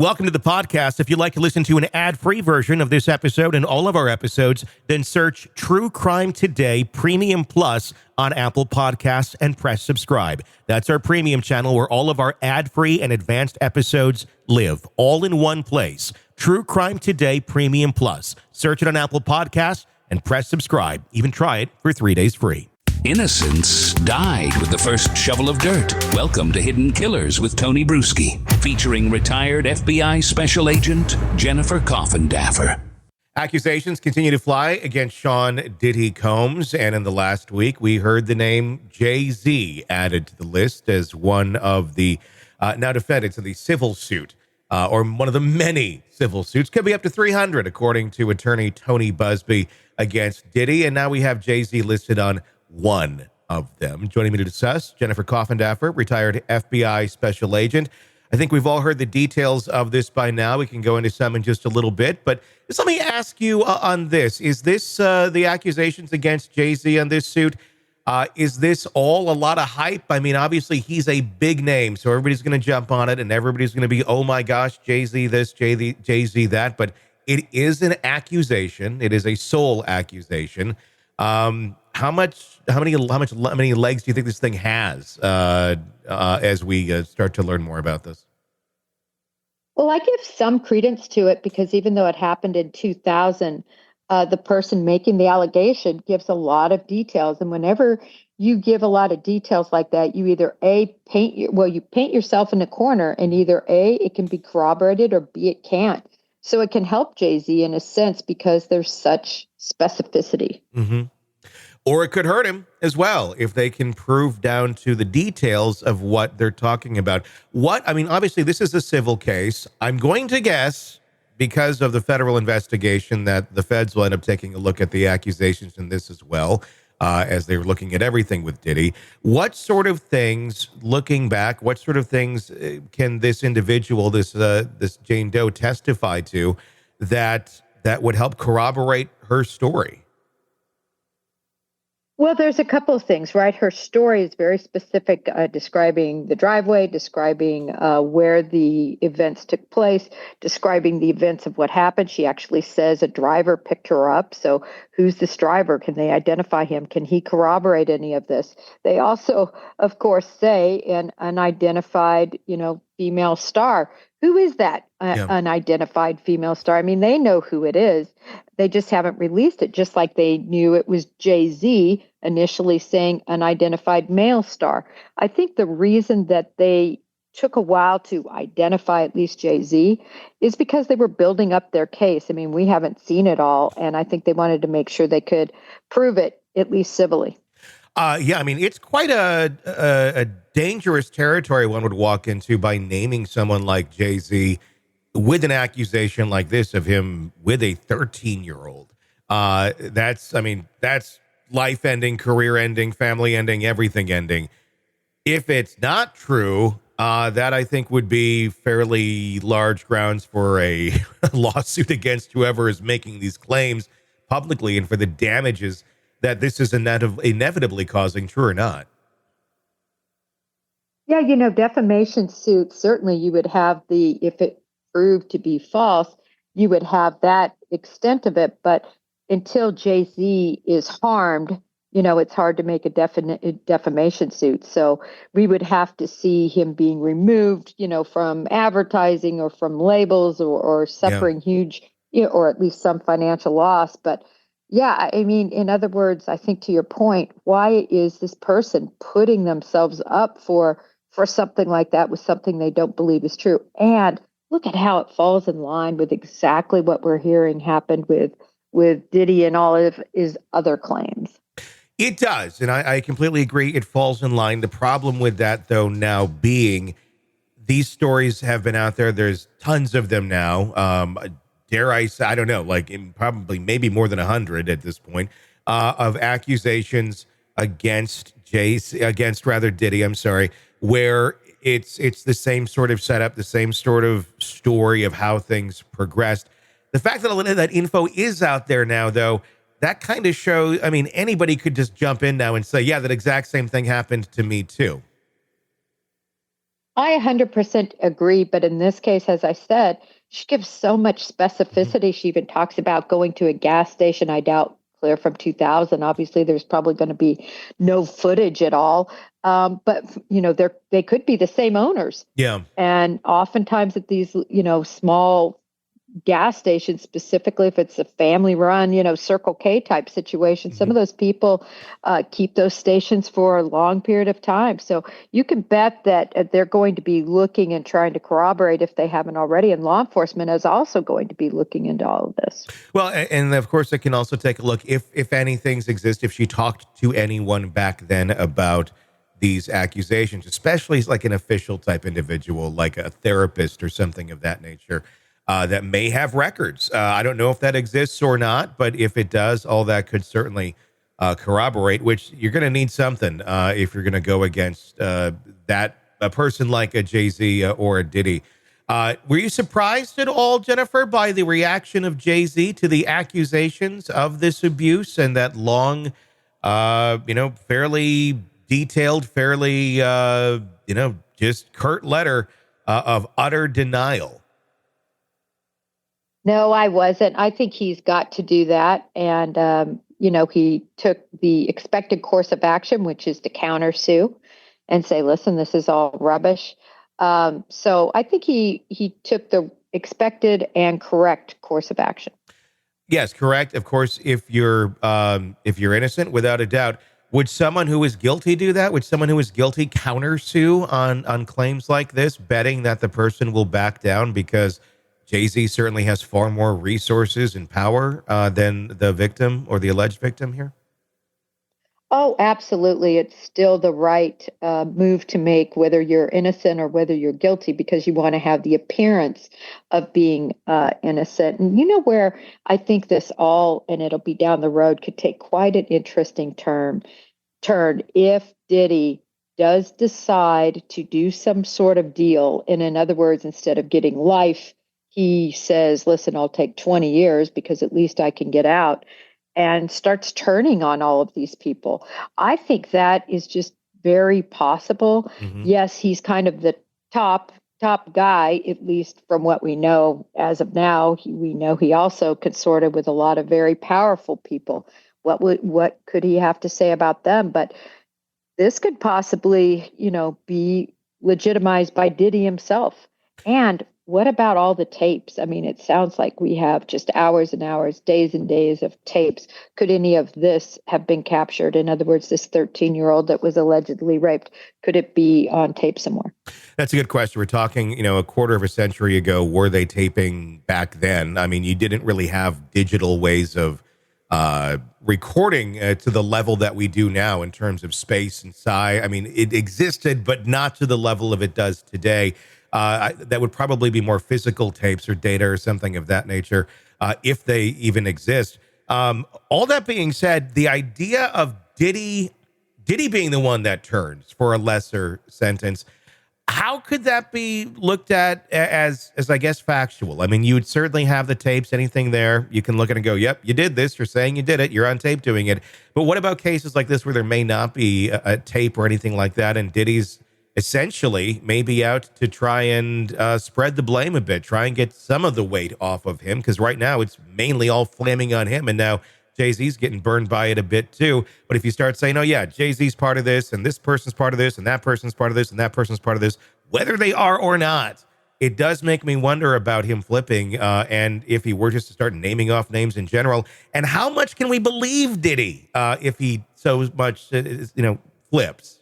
Welcome to the podcast. If you'd like to listen to an ad-free version of this episode and all of our episodes, then search True Crime Today Premium Plus on Apple Podcasts and press subscribe. That's our premium channel where all of our ad-free and advanced episodes live, all in one place. True Crime Today Premium Plus. Search it on Apple Podcasts and press subscribe. Even try it for 3 days free. Innocence died with the first shovel of dirt. Welcome to Hidden Killers with Tony Brueski, featuring retired FBI Special Agent Jennifer Coffindaffer. Accusations continue to fly against Sean Diddy Combs, and in the last week, we heard the name Jay-Z added to the list as one of the now defendants in the civil suit, or one of the many civil suits. Could be up to 300, according to attorney Tony Busby, against Diddy, and now we have Jay-Z listed on one of them. Joining me to discuss, Jennifer Coffindaffer, retired FBI Special Agent. I think we've all heard the details of this by now. We can go into some in just a little bit, but just let me ask you on this. Is this the accusations against Jay-Z on this suit? Is this all a lot of hype? I mean, obviously, he's a big name, so everybody's going to jump on it, and everybody's going to be, oh my gosh, Jay-Z this, Jay-Z that, but it is an accusation. It is a sole accusation. How many legs do you think this thing has as we start to learn more about this? Well, I give some credence to it because even though it happened in 2000, the person making the allegation gives a lot of details. And whenever you give a lot of details like that, you either paint yourself in a corner, and either A, it can be corroborated, or B, it can't. So it can help Jay-Z in a sense because there's such specificity. Mm-hmm. Or it could hurt him as well if they can prove down to the details of what they're talking about. Obviously, this is a civil case. I'm going to guess, because of the federal investigation, that the feds will end up taking a look at the accusations in this as well, as they're looking at everything with Diddy. What sort of things, looking back, can this individual, this Jane Doe, testify to that would help corroborate her story? Well, there's a couple of things, right? Her story is very specific, describing the driveway, describing where the events took place, describing the events of what happened. She actually says a driver picked her up. So who's this driver? Can they identify him? Can he corroborate any of this? They also, of course, say an unidentified, female star. Who is that unidentified female star? I mean, they know who it is. They just haven't released it, just like they knew it was Jay-Z initially saying unidentified male star. I think the reason that they took a while to identify at least Jay-Z is because they were building up their case. I mean, we haven't seen it all, and I think they wanted to make sure they could prove it, at least civilly. It's quite a dangerous territory one would walk into by naming someone like Jay-Z with an accusation like this of him with a 13-year-old. That's life-ending, career-ending, family-ending, everything ending. If it's not true, that I think would be fairly large grounds for a lawsuit against whoever is making these claims publicly and for the damages that this is inevitably causing, true or not. Yeah, defamation suits, certainly you would have if it proved to be false, you would have that extent of it. But until Jay-Z is harmed, it's hard to make a defamation suit. So we would have to see him being removed, from advertising or from labels or suffering huge, or at least some financial loss. But yeah, I mean, in other words, I think to your point, why is this person putting themselves up for something like that with something they don't believe is true? And look at how it falls in line with exactly what we're hearing happened with Diddy and all of his other claims. It does, and I completely agree. It falls in line. The problem with that, though, now being these stories have been out there. There's tons of them now. Dare I say, I don't know, probably maybe more than 100 at this point, of accusations against Diddy, I'm sorry, where it's the same sort of setup, the same sort of story of how things progressed. The fact that a lot of that info is out there now, though, that kind of shows, anybody could just jump in now and say, yeah, that exact same thing happened to me too. I 100% agree. But in this case, as I said, she gives so much Mhm. specificity. She even talks about going to a gas station. I doubt clear from 2000. Obviously, there's probably going to be no footage at all. But they could be the same owners. Yeah. And oftentimes at these, small gas stations, specifically if it's a family run, Circle K type situation, some Mhm. of those people keep those stations for a long period of time. So you can bet that they're going to be looking and trying to corroborate if they haven't already. And law enforcement is also going to be looking into all of this. Well, and of course, I can also take a look if any things exist. If she talked to anyone back then about these accusations, especially like an official type individual, like a therapist or something of that nature, that may have records. I don't know if that exists or not, but if it does, all that could certainly corroborate. Which you're going to need something if you're going to go against that a person like a Jay Z or a Diddy. Were you surprised at all, Jennifer, by the reaction of Jay Z to the accusations of this abuse and that long, fairly detailed, fairly, just curt letter of utter denial? No, I wasn't. I think he's got to do that. And, he took the expected course of action, which is to countersue and say, listen, this is all rubbish. So I think he took the expected and correct course of action. Yes, correct. Of course, if you're innocent, without a doubt, would someone who is guilty do that? Would someone who is guilty countersue on claims like this, betting that the person will back down because Jay Z certainly has far more resources and power than the victim or the alleged victim here? Oh, absolutely. It's still the right move to make, whether you're innocent or whether you're guilty, because you want to have the appearance of being innocent. And you know where I think this all, and it'll be down the road, could take quite an interesting turn if Diddy does decide to do some sort of deal. And in other words, instead of getting life, he says, listen, I'll take 20 years because at least I can get out, and starts turning on all of these people. I think that is just very possible. Hmm. Yes, he's kind of the top guy, at least from what we know as of now. We know he also consorted with a lot of very powerful people. What could he have to say about them? But this could possibly, be legitimized by Diddy himself. And what about all the tapes? I mean, it sounds like we have just hours and hours, days and days of tapes. Could any of this have been captured? In other words, this 13-year-old that was allegedly raped, could it be on tape somewhere? That's a good question. We're talking, a quarter of a century ago. Were they taping back then? I mean, you didn't really have digital ways of recording to the level that we do now in terms of space and size. I mean, it existed, but not to the level of it does today. That would probably be more physical tapes or data or something of that nature, if they even exist. All that being said, the idea of Diddy being the one that turns for a lesser sentence, how could that be looked at as I guess factual? I mean, you would certainly have the tapes, anything there. You can look at it and go, yep, you did this. You're saying you did it. You're on tape doing it. But what about cases like this where there may not be a tape or anything like that, and Diddy's essentially maybe out to try and spread the blame a bit, try and get some of the weight off of him, because right now it's mainly all flaming on him, and now Jay-Z's getting burned by it a bit too. But if you start saying, oh yeah, Jay-Z's part of this, and this person's part of this, and that person's part of this, and that person's part of this, whether they are or not, it does make me wonder about him flipping, and if he were just to start naming off names in general, and how much can we believe Diddy if he so much, flips?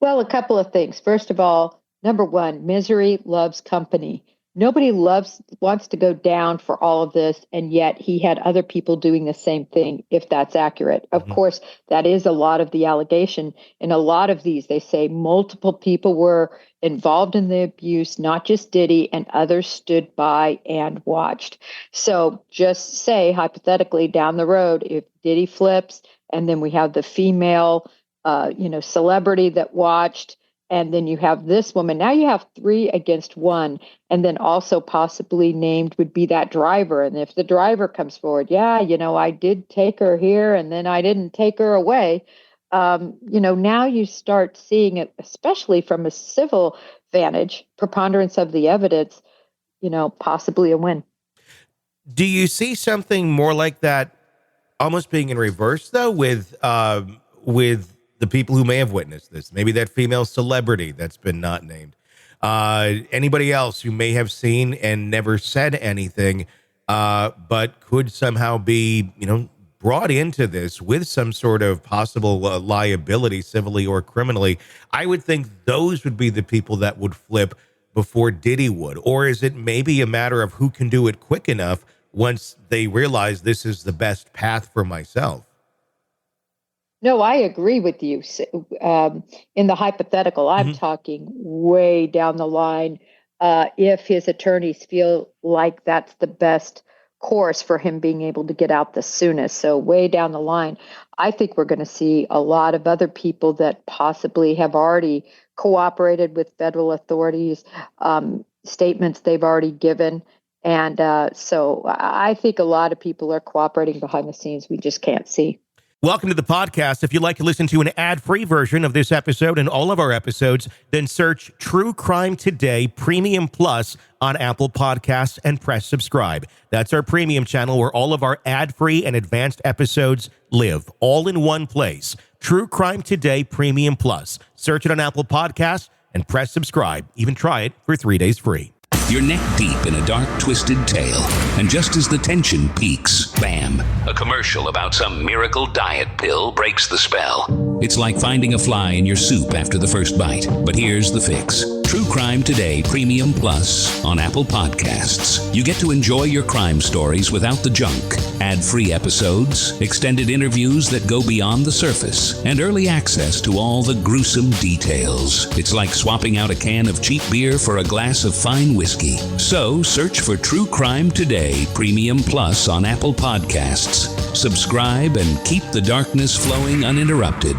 Well, a couple of things. First of all, number one, misery loves company. Nobody wants to go down for all of this, and yet he had other people doing the same thing, if that's accurate. Of Mhm. course, that is a lot of the allegation. In a lot of these, they say multiple people were involved in the abuse, not just Diddy, and others stood by and watched. So just say, hypothetically, down the road, if Diddy flips, and then we have the female celebrity that watched, and then you have this woman. Now you have three against one, and then also possibly named would be that driver. And if the driver comes forward, yeah, I did take her here, and then I didn't take her away. Now you start seeing it, especially from a civil vantage, preponderance of the evidence, possibly a win. Do you see something more like that almost being in reverse, though, with the people who may have witnessed this? Maybe that female celebrity that's been not named. Anybody else who may have seen and never said anything, but could somehow be, brought into this with some sort of possible liability, civilly or criminally. I would think those would be the people that would flip before Diddy would. Or is it maybe a matter of who can do it quick enough once they realize this is the best path for myself? No, I agree with you. In the hypothetical, I'm talking way down the line. If his attorneys feel like that's the best course for him being able to get out the soonest. So way down the line, I think we're going to see a lot of other people that possibly have already cooperated with federal authorities, statements they've already given. And so I think a lot of people are cooperating behind the scenes. We just can't see. Welcome to the podcast. If you'd like to listen to an ad-free version of this episode and all of our episodes, then search True Crime Today Premium Plus on Apple Podcasts and press subscribe. That's our premium channel where all of our ad-free and advanced episodes live, all in one place. True Crime Today Premium Plus. Search it on Apple Podcasts and press subscribe. Even try it for 3 days free. You're neck deep in a dark, twisted tale, and just as the tension peaks, bam, a commercial about some miracle diet pill breaks the spell. It's like finding a fly in your soup after the first bite. But here's the fix. True Crime Today Premium Plus on Apple Podcasts. You get to enjoy your crime stories without the junk. Ad-free episodes, extended interviews that go beyond the surface, and early access to all the gruesome details. It's like swapping out a can of cheap beer for a glass of fine whiskey. So search for True Crime Today Premium Plus on Apple Podcasts. Subscribe and keep the darkness flowing uninterrupted.